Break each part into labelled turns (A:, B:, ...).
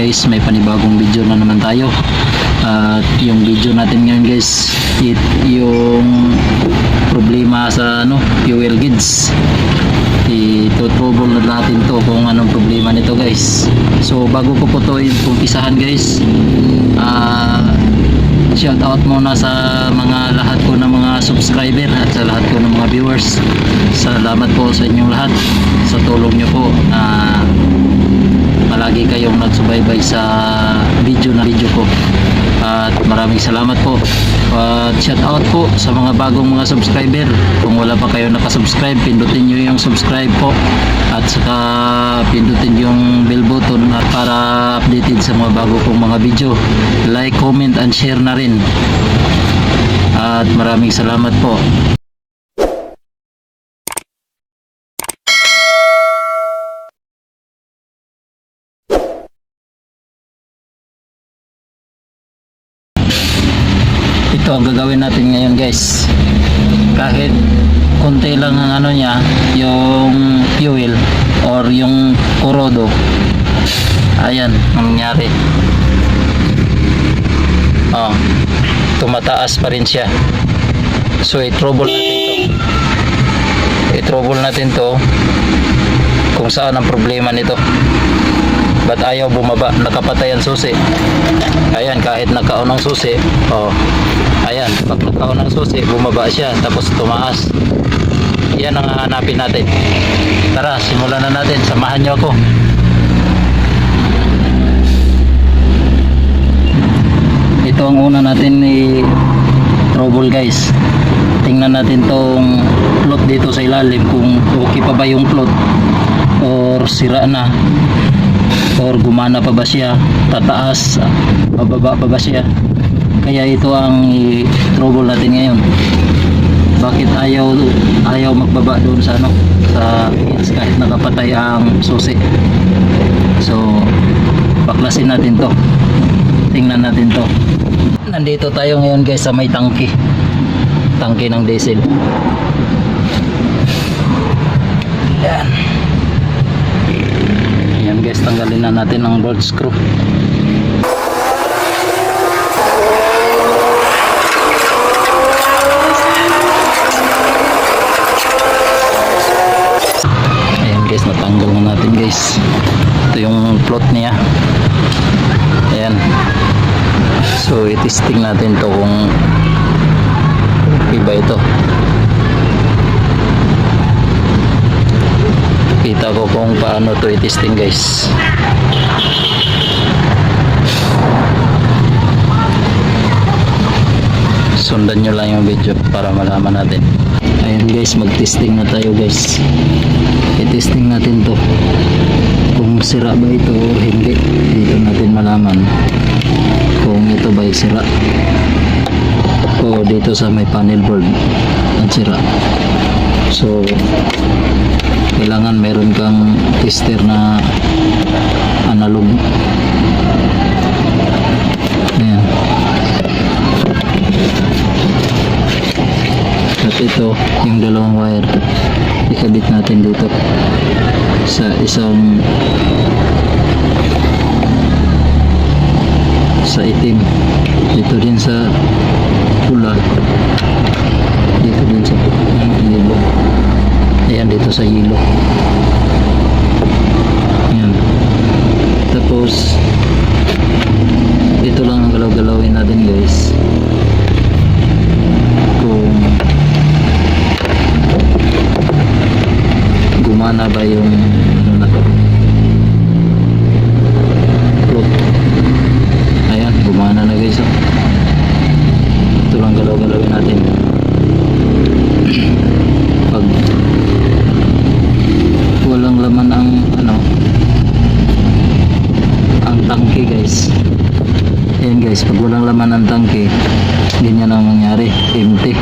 A: guys, may panibagong video na naman tayo. At yung video natin ngayon guys, yung problema sa fuel gauge. I-trouble na natin to kung anong problema nito guys. So bago ko po to umpisahan guys, shout out muna sa mga lahat ko ng mga subscriber at sa lahat ko ng mga viewers. Salamat po sa inyong lahat sa tulong nyo po na palagi kayong nagsubaybay sa video ko. At maraming salamat po. At shout out po sa mga bagong mga subscriber. Kung wala pa kayo nakasubscribe, pindutin nyo yung subscribe po. At saka pindutin yung bell button at para updated sa mga bago kong mga video. Like, comment, and share na rin. At maraming salamat po. Ito ang gagawin natin ngayon guys. Kahit konti lang ang niya, yung fuel or yung kurodo, ayan ang nangyari. Tumataas pa rin siya. So i-trouble natin to kung saan ang problema nito. Ba't ayaw bumaba? Nakapatay ang susi. Ayan, kahit nakaon ang susi, ayan, pag nakaon ang susi, bumaba siya, tapos tumaas. Yan ang hanapin natin. Tara, simulan na natin. Samahan nyo ako. Ito ang una natin i-trouble guys. Tingnan natin tong float dito sa ilalim, kung okay pa ba yung float or sira na, or gumana pa ba siya, tataas, bababa pa ba siya. Kaya ito ang i-trouble natin ngayon. Bakit ayaw magbaba doon sa sa gauge kahit nakapatay ang susi. So baklasin natin to, tingnan natin to. Nandito tayo ngayon guys sa may tangke ng diesel. Yan. Yan guys, tanggalin na natin ang bolt screw. Ayan guys, natanggal na natin guys. Ito yung float niya. Ayan. So i-testing natin to kung okay ba ito. Kita ko kung paano to i-testing guys. Sundan nyo lang yung video para malaman natin. Ayun guys, mag-testing na tayo guys. I-testing natin to kung sira ba ito o hindi. Dito natin malaman kung ito ba sira o dito sa may panel board ang sira. So kailangan meron kang tester na analog. Ayan. At ito yung dalawang wire, ikabit natin dito sa isang sa itim, dito din sa pula, dito din sa yellow. Ayan, dito sa yellow. Ayan. Tapos dito lang ang galaw-galawin natin guys kung gumana ba yung na to. Float. Ayan, gumana na guys. Ito lang galaw-galawin natin. Pag walang laman ang ang tangke guys. Ayan guys, pag walang laman ang tangke, ganyan ang mangyari, empty.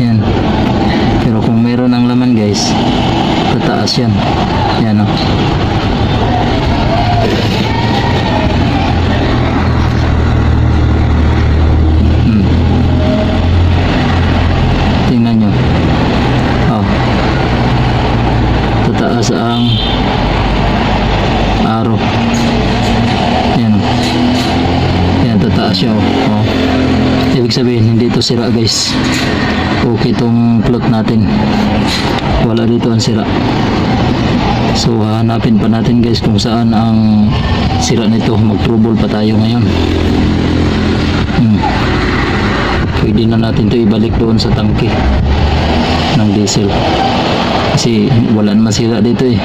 A: Ayan. Pero kung meron ang laman guys, tataas yan. Ayan o. Tingnan nyo. Tataas ang araw. siya, oh. Ibig sabihin, hindi ito sira, guys. Okay itong plot natin. Wala dito ang sira. So, hanapin pa natin, guys, kung saan ang sira nito. Mag-trouble pa tayo ngayon. Pwede na natin ito ibalik doon sa tangke ng diesel. Kasi wala naman sira dito eh.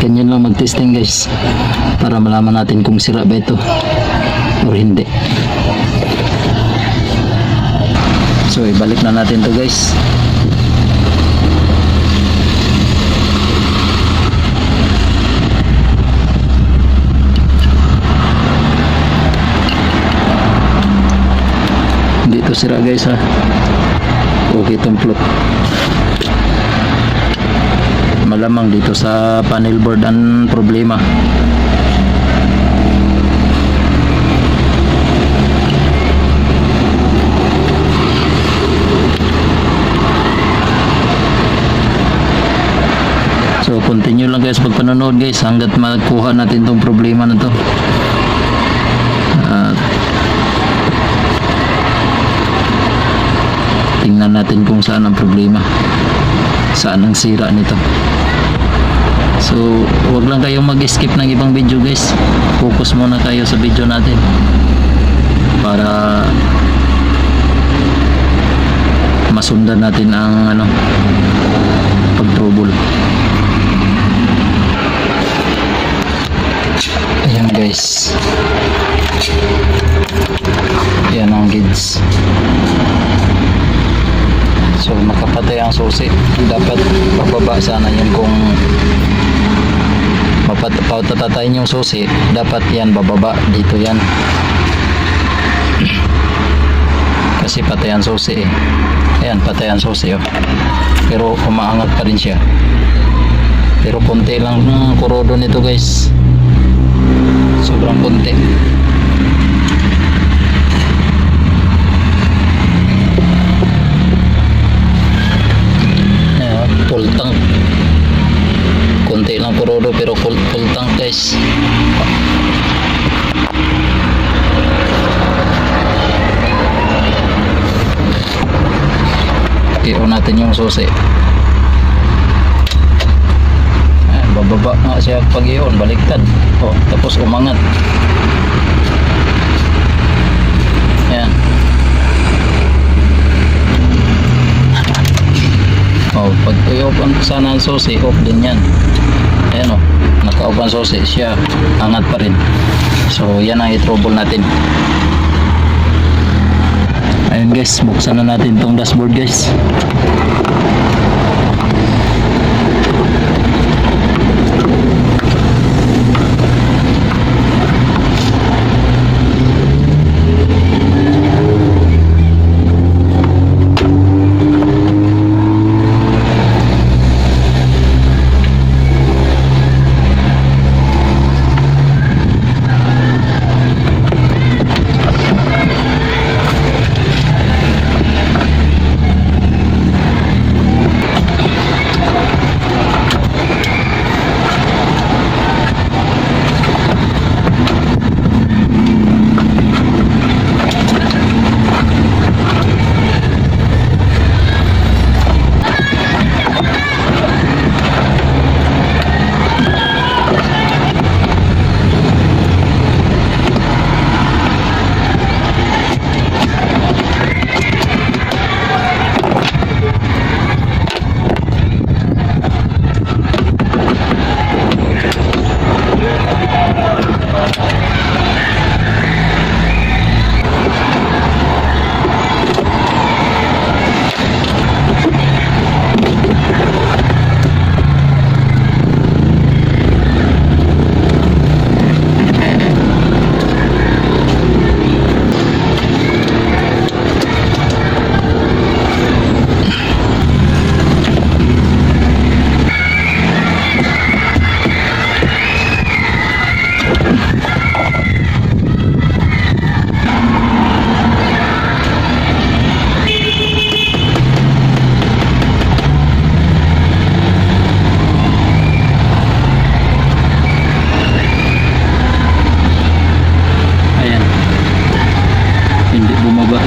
A: Ganyan lang mag-testing, guys, para malaman natin kung sira ba ito or hindi. So ibalik na natin to, guys. Hindi ito sira, guys, ha. Okay itong plot. Malamang dito sa panel board ang problema. So continue lang, guys, pagpanonood, guys, hanggat makuha natin tong problema na to. Tingnan natin kung saan ang problema, saan ang sira nito. So huwag lang kayong mag-skip ng ibang video, guys. Focus muna kayo sa video natin para masundan natin ang pag-trouble. Ayan, guys, yan ang gauge. So makapatay ang susi. Dapat bababa sana yan. Kung patatayin yung susi, dapat yan bababa dito yan. Kasi patay ang susi eh. Ayan, patay ang susi, oh. Pero umaangat pa rin siya. Pero konti lang ng kurodo nito, guys. Sobrang konti. Full tank. Konti lang kurodo pero full tank, guys. I-on natin yung susi. Bababa nga siya pag i-on, baliktad. Oh, tapos umangat. Ayan. Oh, pag i-open sana ang susi, off din yan. Ayan, oh, naka-open susi siya, angat pa rin. So yan ang i-trouble natin. Ayun, guys, buksan na natin tong dashboard, guys.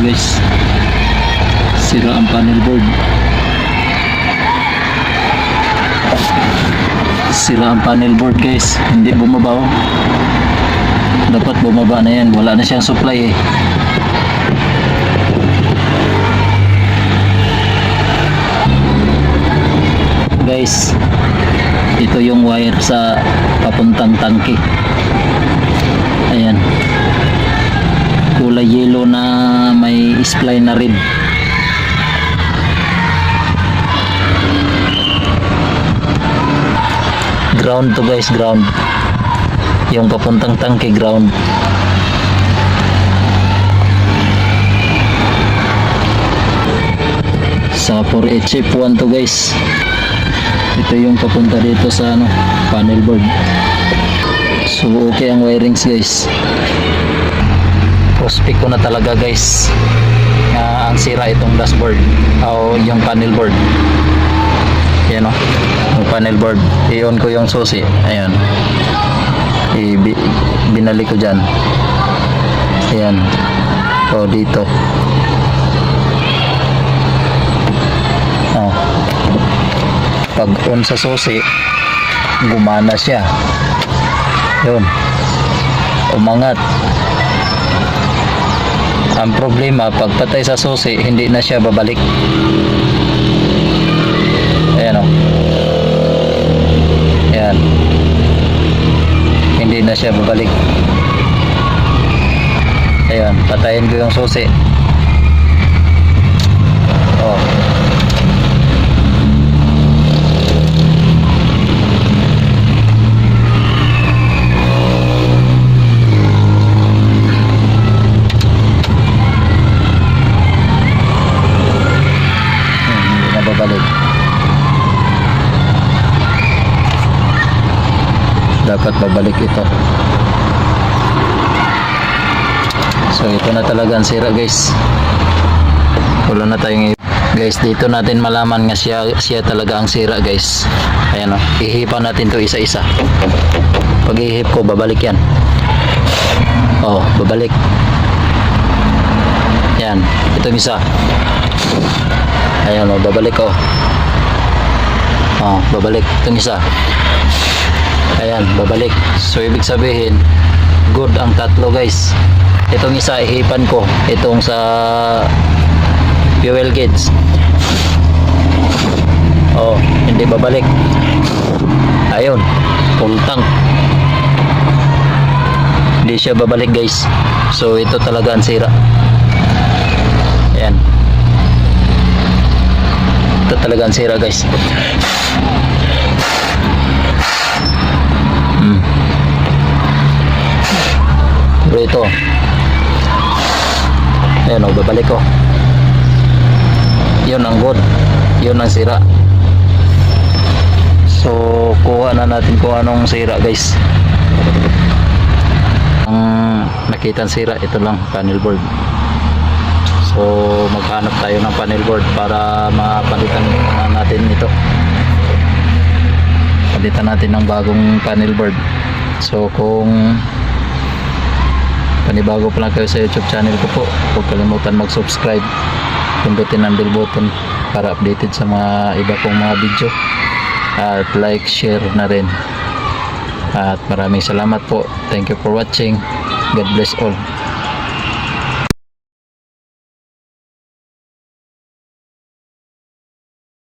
A: guys. Sira ang panel board. Sira ang panel board guys. Hindi bumaba oh. Dapat bumaba na yan. Wala na siyang supply eh. Guys, ito yung wire sa papuntang tangke. Ayan. Kulay yellow na may spline na red. Ground to guys, ground. Yung papuntang tangke, ground. Sa 4HF1 to guys. Ito yung papunta dito sa ano, panel board. So okay ang wirings guys. Prospect ko na talaga guys. Ang sira itong dashboard o yung panel board. Yan o, yung panel board. I-on ko yung susi. Ayan. Binalik ko dyan. Ayan. O dito. O. Pag on sa susi, gumana siya. Yun. Umangat. Ang problema, pag patay sa susi, hindi na siya babalik. Ayan o. Ayan. Hindi na siya babalik. Ayan. Patayin ko yung susi. Oh. Babalik. Dapat babalik ito. So ito na talaga ang sira guys. Wala na tayong guys, dito natin malaman nga siya talaga ang sira guys. Ayan o, ihipan natin to isa-isa. Pag ihip ko, babalik yan. Oh, babalik. Yan, itong isa. Ayan o, babalik o. Oh, babalik. Itong isa. Ayan, babalik. So, ibig sabihin, good ang tatlo guys. Itong isa, ihipan ko. Itong sa fuel gauge. Oh, hindi babalik. Ayun, full tank. Hindi siya babalik guys. So, ito talaga ang sira. Ayan. Ito talaga ang sira guys. Pero ito, ayan o, babalik ko. Yun ang good. Yun ang sira. So kuha na natin kung anong sira guys. Ang nakita sira, ito lang, panel board. So maghanap tayo ng panel board para mapalitan na natin ito. Palitan natin ng bagong panel board. So kung panibago pa lang kayo sa YouTube channel ko po, huwag kalimutan mag-subscribe, pindutin ang bell button para updated sa mga iba kong mga video, at like, share na rin. At maraming salamat po. Thank you for watching. God bless all.